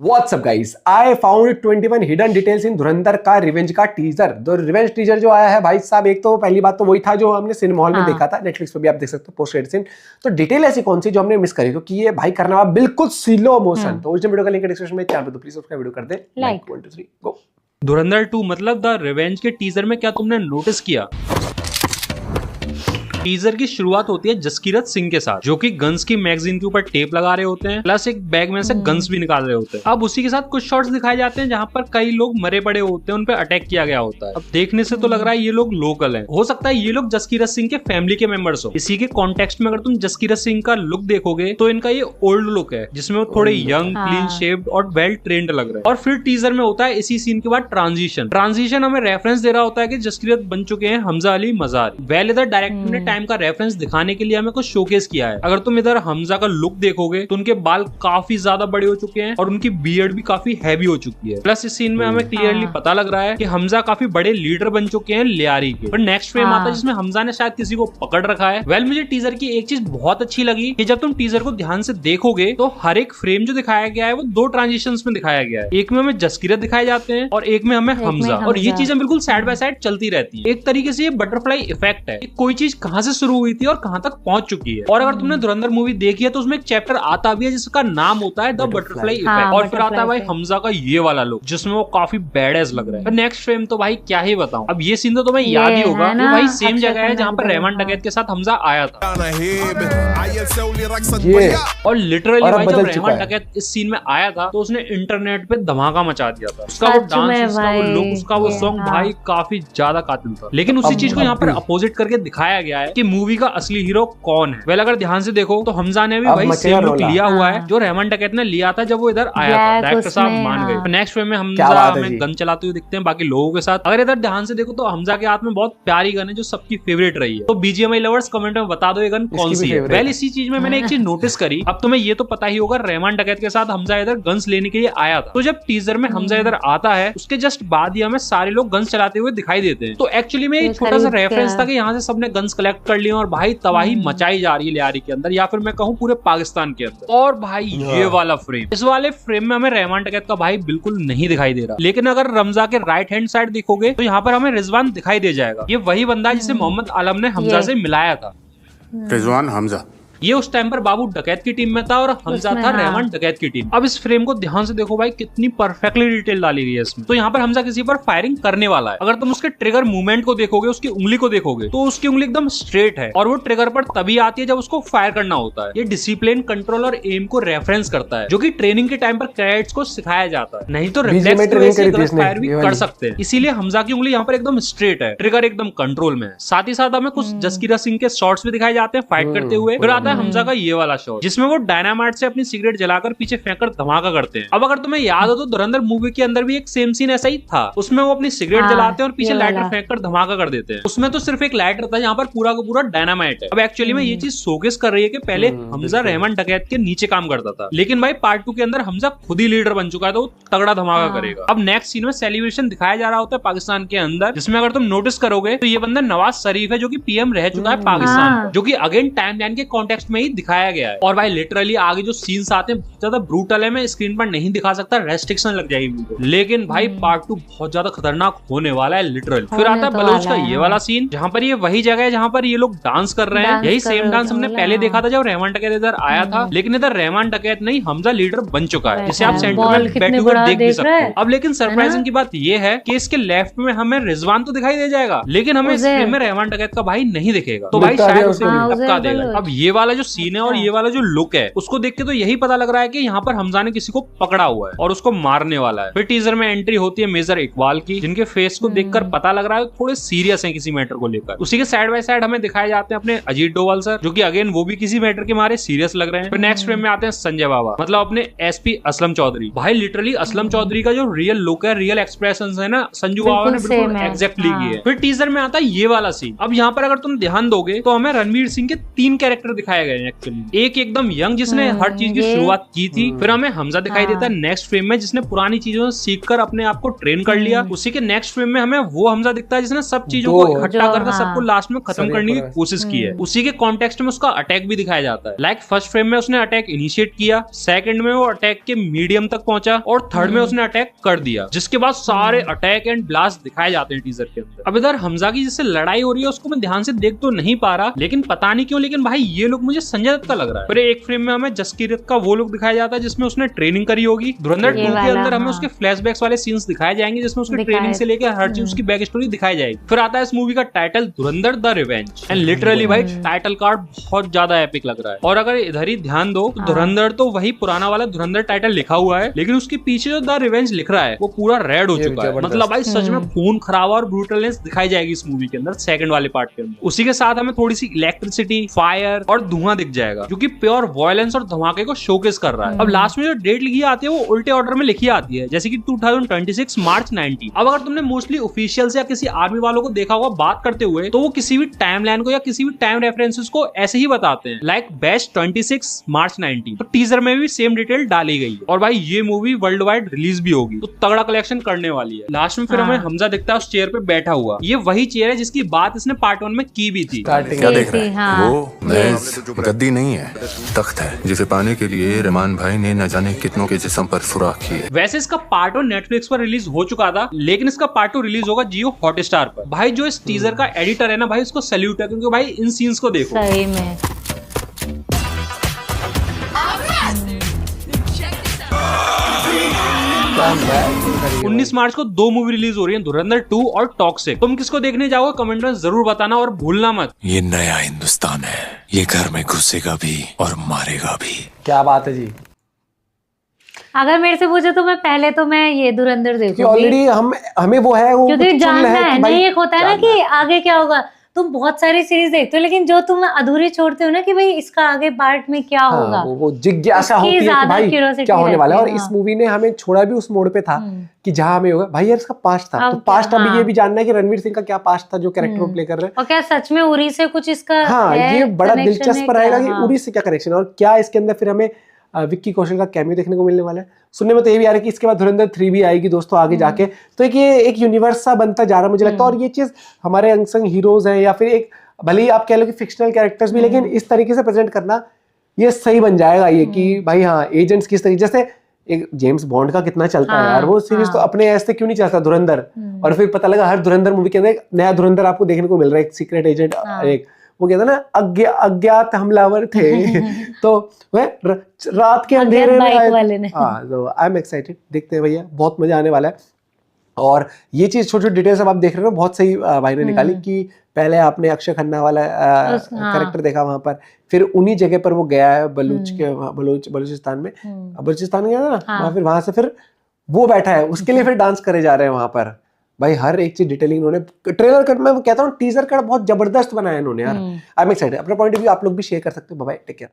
WhatsApp guys, I found 21 hidden details in धुरंधर का revenge का teaser. तो रिवेंज टीजर जो आया है भाई साहब, एक तो पहली बात तो वही था जो हमने सिनेमा हॉल में देखा था, नेटफ्लिक्स पे भी आप देख सकते हो पोस्ट क्रेडिट सीन। तो डिटेल ऐसी कौन सी जो हमने मिस करी, क्योंकि ये भाई करना हुआ बिल्कुल स्लो मोशन। तो ओरिजिनल वीडियो का लिंक डिस्क्रिप्शन में, चैनल पे तो प्लीज सब्सक्राइब वीडियो कर दे लाइक 1 2 3 गो। धुरंधर 2 मतलब द रिवेंज के टीजर में क्या तुमने नोटिस किया? टीजर की शुरुआत होती है जसकीरत सिंह के साथ, जो कि गन्स की मैगजीन के ऊपर टेप लगा रहे होते हैं, प्लस एक बैग में से गन्स भी निकाल रहे होते हैं। अब उसी के साथ कुछ शॉट्स दिखाए जाते हैं जहां पर कई लोग मरे पड़े होते हैं, उन पे अटैक किया गया होता है। अब देखने से तो लग रहा है ये लोग लोकल हैं। हो सकता है ये लोग जसकीरत सिंह के फैमिली के मेंबर्स हो। इसी के कॉन्टेक्स्ट में अगर तुम जसकीरत सिंह का लुक देखोगे तो इनका ये ओल्ड लुक है, जिसमें वो थोड़े यंग, क्लीन शेप्ड और वेल ट्रेन्ड लग रहे हैं। और फिर टीजर में होता है इसी सीन के बाद ट्रांजिशन हमें रेफरेंस दे रहा होता है कि जसकीरत बन चुके हैं हमजा अली मज़ारी। वेल इधर डायरेक्टर ने टाइम का रेफरेंस दिखाने के लिए हमें कुछ शोकेस किया है। अगर तुम इधर हमजा का लुक देखोगे तो उनके बाल काफी ज्यादा बड़े हो चुके हैं और उनकी बियर्ड भी काफी हैवी हो चुकी है। प्लस इस सीन में हमें क्लियरली पता लग रहा है कि हमजा काफी बड़े लीडर बन चुके हैं लियारी के। पर नेक्स्ट फ्रेम आता है जिसमें हमजा ने शायद किसी को पकड़ रखा है। वेल मुझे टीजर की एक चीज बहुत अच्छी लगी कि जब तुम टीजर को ध्यान से देखोगे तो हर एक फ्रेम जो दिखाया गया है वो दो ट्रांजिशंस में दिखाया गया है। एक में हमें जसकीरत दिखाए जाते हैं और एक में हमें हमजा, और ये चीजें बिल्कुल साइड बाय साइड चलती रहती है। एक तरीके से ये बटरफ्लाई इफेक्ट है, कोई चीज कहां से शुरू हुई थी और कहां तक पहुंच चुकी है। और अगर तुमने धुरंधर मूवी देखी है तो उसमें एक चैप्टर आता भी है जिसका नाम होता है द बटरफ्लाई इफेक्ट। और फिर आता है भाई हमजा का ये वाला लुक जिसमें वो काफी बैडएस लग रहा है। नेक्स्ट फ्रेम तो भाई क्या ही बताऊं। अब ये सीन तो तुम्हें याद ही होगा, वो भाई सेम जगह है जहां पर रहमान डकैत के साथ हमजा आया था। और लिटरली भाई जब रहमान डकैत इस सीन में आया था तो उसने इंटरनेट पे धमाका मचा दिया था। उसका वो डांस, उसका वो लुक, उसका वो सॉन्ग भाई काफी ज्यादा कातिल था। लेकिन उसी चीज को यहाँ पर अपोजिट करके दिखाया गया है कि मूवी का असली हीरो कौन है। वेल अगर ध्यान से देखो तो हमजा ने भी वही सेम लुक लिया हुआ है जो रहमान डकैत ने लिया था जब वो इधर आया था। डायरेक्टर साहब मान गए। नेक्स्ट फ्रेम में हमजा हमें गन चलाते हुए दिखते हैं बाकी लोगों के साथ। अगर इधर ध्यान से देखो तो हमजा के हाथ में बहुत प्यारी गन है जो सबकी फेवरेट रही है। तो बीजीएमआई लवर्स कमेंट में बता दो ये गन कौन सी है। वेल इसी चीज में मैंने एक चीज नोटिस करी। अब तुम्हें ये तो पता ही होगा रहमान डकैत के साथ हमजा इधर गन्स लेने के लिए आया था। तो जब टीजर में हमजा इधर आता है उसके जस्ट बाद ही हमें सारे लोग गन्स चलाते हुए दिखाई देते हैं। तो एक्चुअली में एक छोटा सा रेफरेंस था कि यहाँ से सबने गन्स कलेक्ट कर लिए और भाई तबाही मचाई जा रही है लियारी के अंदर, या फिर मैं कहूँ पूरे पाकिस्तान के अंदर। और भाई ये वाला फ्रेम, इस वाले फ्रेम में हमें रहमान डकैत का भाई बिल्कुल नहीं दिखाई दे रहा। लेकिन अगर रमजा के राइट हैंड साइड देखोगे तो यहाँ पर हमें रिजवान दिखाई दे जाएगा। ये वही बंदा जिसे मोहम्मद आलम ने हमजा से मिलाया था। रिजवान हमजा ये उस टाइम पर बाबू डकैत की टीम में था और हमजा था रहमान डकैत की टीम। अब इस फ्रेम को ध्यान से देखो भाई कितनी परफेक्टली डिटेल डाली गई है इसमें। तो यहाँ पर हमजा किसी पर फायरिंग करने वाला है। अगर तुम उसके ट्रिगर मूवमेंट को देखोगे, उसकी उंगली को देखोगे तो उसकी उंगली एकदम स्ट्रेट है और वो ट्रिगर पर तभी आती है जब उसको फायर करना होता है। ये डिसिप्लिन, कंट्रोल और एम को रेफरेंस करता है जो कि ट्रेनिंग के टाइम पर कैडेट्स को सिखाया जाता है। नहीं तो रिफ्लेक्स की वजह से गलत फायर भी कर सकते हैं। इसीलिए हमजा की उंगली यहाँ पर एकदम स्ट्रेट है, ट्रिगर एकदम कंट्रोल में है। साथ ही साथ हमें कुछ जसकीरत सिंह के शॉट्स भी दिखाए जाते हैं फाइट करते हुए। फिर आता है हमजा का ये वाला शॉट जिसमें वो डायनामाइट से अपनी सिगरेट जलाकर पीछे फेंककर धमाका करते हैं। अब अगर तुम्हें याद हो तो धुरंधर मूवी के अंदर भी एक सेम सीन ऐसा ही था। उसमें वो अपनी सिगरेट जलाते हैं और पीछे लाइटर फेंककर धमाका कर देते हैं। उसमें तो सिर्फ एक लाइटर था, यहाँ पर पूरा का पूरा डायनामाइट है। अब एक्चुअली में ये चीज शोकेस कर रही है कि पहले हमजा रहमान डकैत के नीचे काम करता था, लेकिन भाई पार्ट 2 के अंदर हमजा खुद ही लीडर बन चुका है तो वो तगड़ा धमाका करेगा। अब नेक्स्ट सीन में सेलिब्रेशन दिखाया जा रहा होता है पाकिस्तान के अंदर, जिसमें अगर तुम नोटिस करोगे तो ये बंदा नवाज शरीफ है जो कि पीएम रह चुका है पाकिस्तान, जो कि अगेन टाइमलाइन के कॉन्टेक्स्ट में ही दिखाया गया है। और भाई लिटरली आगे जो सीन्स आते हैं बहुत ज्यादा ब्रूटल है, मैं स्क्रीन पर नहीं दिखा सकता, रेस्ट्रिक्शन लग जाएगी मुझे। लेकिन भाई पार्ट 2 बहुत ज्यादा खतरनाक होने वाला है लिटरली। फिर आता है बलोच का ये वाला सीन जहाँ पर ये वही जगह है जहाँ पर ये लोग डांस कर रहे हैं। यही सेम डांस हमने पहले देखा था जब रहमान डकैत इधर आया था, लेकिन इधर रहमान डकैत नहीं हमजा लीडर बन चुका है, जिसे आप सेंटर में बैठे हुए देख भी सकते हो। अब लेकिन सरप्राइजिंग की बात ये है कि इसके लेफ्ट में हमें रिजवान तो दिखाई दे जाएगा, लेकिन हमें इस फ्रेम में रहमान डकैत का भाई नहीं दिखेगा। तो भाई शायद उसे टपका देगा। अब ये वाला जो सीन है और ये वाला जो लुक है उसको देख के तो यही पता लग रहा है कि यहाँ पर हमजा ने किसी को पकड़ा हुआ है और उसको मारने वाला है। फिर टीजर में एंट्री होती है मेजर इकबाल की, जिनके फेस को देखकर पता लग रहा है थोड़े सीरियस हैं किसी मैटर को लेकर। उसी के साइड बाय साइड हमें दिखाए जाते हैं अपने अजीत डोभाल सर, जो कि अगेन वो भी किसी मैटर के मारे सीरियस लग रहे हैं। फिर नेक्स्ट फ्रेम में आते हैं संजय बाबा, मतलब अपने एसपी असलम चौधरी। भाई लिटरली असलम चौधरी का जो रियल लुक है, रियल एक्सप्रेशंस है ना, संजू बाबा ने बिल्कुल एग्जैक्टली की है। फिर टीजर में आता है ये वाला सीन। अब यहाँ पर अगर तुम ध्यान दोगे तो हमें रणवीर सिंह के 3 कैरेक्टर दिखाए दिखाए गए हैं एक्चुअली। एक एकदम यंग जिसने हर चीज की शुरुआत की थी, फिर हमें हमजा दिखाई देता है नेक्स्ट फ्रेम में जिसने पुरानी चीजों से सीखकर अपने आप को ट्रेन कर लिया। उसी के नेक्स्ट फ्रेम में हमें वो हमजा दिखता है जिसने सब चीजों को इकट्ठा करके सबको लास्ट में खत्म करने की कोशिश की है। उसी के कॉन्टेक्स्ट में उसका अटैक भी दिखाया जाता है। लाइक फर्स्ट फ्रेम में उसने अटैक इनिशिएट किया, सेकंड में वो अटैक के मीडियम तक पहुंचा और थर्ड में उसने अटैक कर दिया, जिसके बाद सारे अटैक एंड ब्लास्ट दिखाए जाते हैं टीजर के अंदर। अब इधर हमजा की जिससे लड़ाई हो रही है उसको मैं ध्यान से देख तो नहीं पा रहा, लेकिन पता नहीं क्यों, लेकिन भाई ये लुक मुझे संजय दत्त का लग रहा है। फिर एक फ्रेम में हमें जसकीरत का वो लुक दिखाया जाता है जिसमें उसने ट्रेनिंग करी होगी। धुरंधर 2 के अंदर हमें उसके फ्लैशबैक्स वाले सीन्स दिखाए जाएंगे जिसमें उसकी ट्रेनिंग से लेकर हर चीज उसकी बैक स्टोरी दिखाई जाएगी। फिर आता है इस मूवी का title Dhurandhar the revenge and literally भाई टाइटल कार्ड बहुत ज्यादा एपिक लग रहा है। और अगर इधर ही ध्यान दो तो धुरंधर तो वही पुराना वाला धुरंधर टाइटल लिखा हुआ है, लेकिन उसके पीछे जो द रिवेंज लिख रहा है वो पूरा रेड हो चुका है। मतलब भाई सच में खून खराबा और ब्रूटलनेस दिखाई जाएगी इस मूवी के अंदर सेकंड वाले पार्ट के अंदर। उसी के साथ हमें थोड़ी सी इलेक्ट्रिसिटी, फायर और धुआं दिख जाएगा जो कि प्योर वायलेंस और धमाके को शोकेस कर रहा है। अब लास्ट में जो डेट लिखी आती है वो उल्टे ऑर्डर में लिखी आती है, जैसे कि 2026 मार्च 19। अब अगर तुमने मोस्टली ऑफिशियल्स या किसी आर्मी वालों को देखा होगा बात करते हुए, तो वो किसी भी टाइमलाइन को या किसी भी टाइम रेफरेंसेस को ऐसे ही बताते हैं, लाइक बैच 26 मार्च 19। तो टीजर में भी सेम डिटेल डाली गई है। और भाई ये मूवी वर्ल्ड वाइड रिलीज भी होगी, तो तगड़ा कलेक्शन करने वाली है। लास्ट में फिर हमें हमजा दिखता है उस चेयर पे बैठा हुआ। ये वही चेयर है जिसकी बात इसने पार्ट 1 में की भी थी। क्या देख रहे हैं? वो महज गद्दी नहीं है, तख्त है जिसे पाने के लिए रहमान भाई ने न जाने कितनों के जिस्म पर सुराख की है। वैसे इसका पार्ट 1 नेटफ्लिक्स पर रिलीज हो चुका था, लेकिन इसका पार्ट 2 रिलीज होगा जियो हॉटस्टार पर। भाई जो इस टीजर का एडिटर है ना भाई, उसको सैल्यूट है, क्योंकि भाई इन सीन्स को देखो सही में 19 मार्च को 2 मूवी रिलीज हो रही है, धुरंधर 2 और टॉक्सिक। तुम किसको देखने जाओगे कमेंट में जरूर बताना और भूलना मत। ये नया हिंदुस्तान है, ये घर में घुसेगा भी और मारेगा भी। क्या बात है जी। अगर मेरे से पूछे तो मैं पहले तो मैं ये धुरंधर देखूंगी, ऑलरेडी हमें वो है, वो क्योंकि जानना है। नहीं एक होता है ना कि जानना आगे क्या होगा। तुम बहुत सारी सीरीज देखते हो, लेकिन जो तुम अधूरी छोड़ते हो ना कि भाई इसका आगे पार्ट में क्या होगा, वो जिज्ञासा उसकी होती है कि ज्यादा भाई curiosity क्या होने वाला है। और रहती है, इस मूवी ने हमें छोड़ा भी उस मोड़ पे था कि जहां हमें होगा भाई यार इसका पास्ट था, अब तो पास्ट क्या, अभी ये भी जानना है कि रणवीर सिंह का क्या पास्ट था जो कैरेक्टर प्ले कर रहे हैं। और क्या सच में उरी से कुछ इसका हाँ है, ये बड़ा connection दिलचस्प है रहेगा क्या? कि हाँ। उरी से क्या कनेक्शन है और क्या इसके अंदर फिर हमें विक्की कौशल का कैमियो देखने को मिलने वाला है। सुनने में तो ये भी आ रहा है कि इसके बाद धुरंधर 3 भी आएगी दोस्तों आगे जाके, तो ये एक यूनिवर्स सा बनता जा रहा है मुझे लगता है। और ये चीज हमारे अनसंग हीरोज हैं या फिर एक भले ही आप कह लो कि फिक्शनल कैरेक्टर्स भी, लेकिन इस तरीके से प्रेजेंट करना ये सही बन जाएगा। ये कि भाई हाँ एजेंट्स किस तरीके, जैसे एक जेम्स बॉन्ड का कितना चलता है यार, वो सीरीज तो अपने ऐसे क्यों नहीं चलता धुरंधर। और फिर पता लगा हर धुरंधर मूवी के अंदर एक नया धुरंधर आपको देखने को मिल रहा है, एक सीक्रेट एजेंट, एक वो कहता ना अज्ञात हमलावर थे तो वह रात के अंधेरे में आए। हाँ तो आई एम एक्साइटेड, देखते हैं भैया, बहुत मजा आने वाला है। और ये चीज छोटी छोटी डिटेल्स अब आप देख रहे हो बहुत सही भाई ने निकाली कि पहले आपने अक्षय खन्ना वाला कैरेक्टर देखा वहां पर, फिर उन्हीं जगह पर वो गया है बलूचिस्तान में गया ना वहां, फिर वहां से फिर वो बैठा है, उसके लिए फिर डांस करे जा रहे हैं वहां पर। भाई हर एक चीज डिटेलिंग उन्होंने ट्रेलर कट में कहता हूँ टीजर कट बहुत जबरदस्त बनाया इन्होंने यार। I am excited. अपना पॉइंट ऑफ व्यू आप लोग भी शेयर कर सकते हो। Bye bye, take care.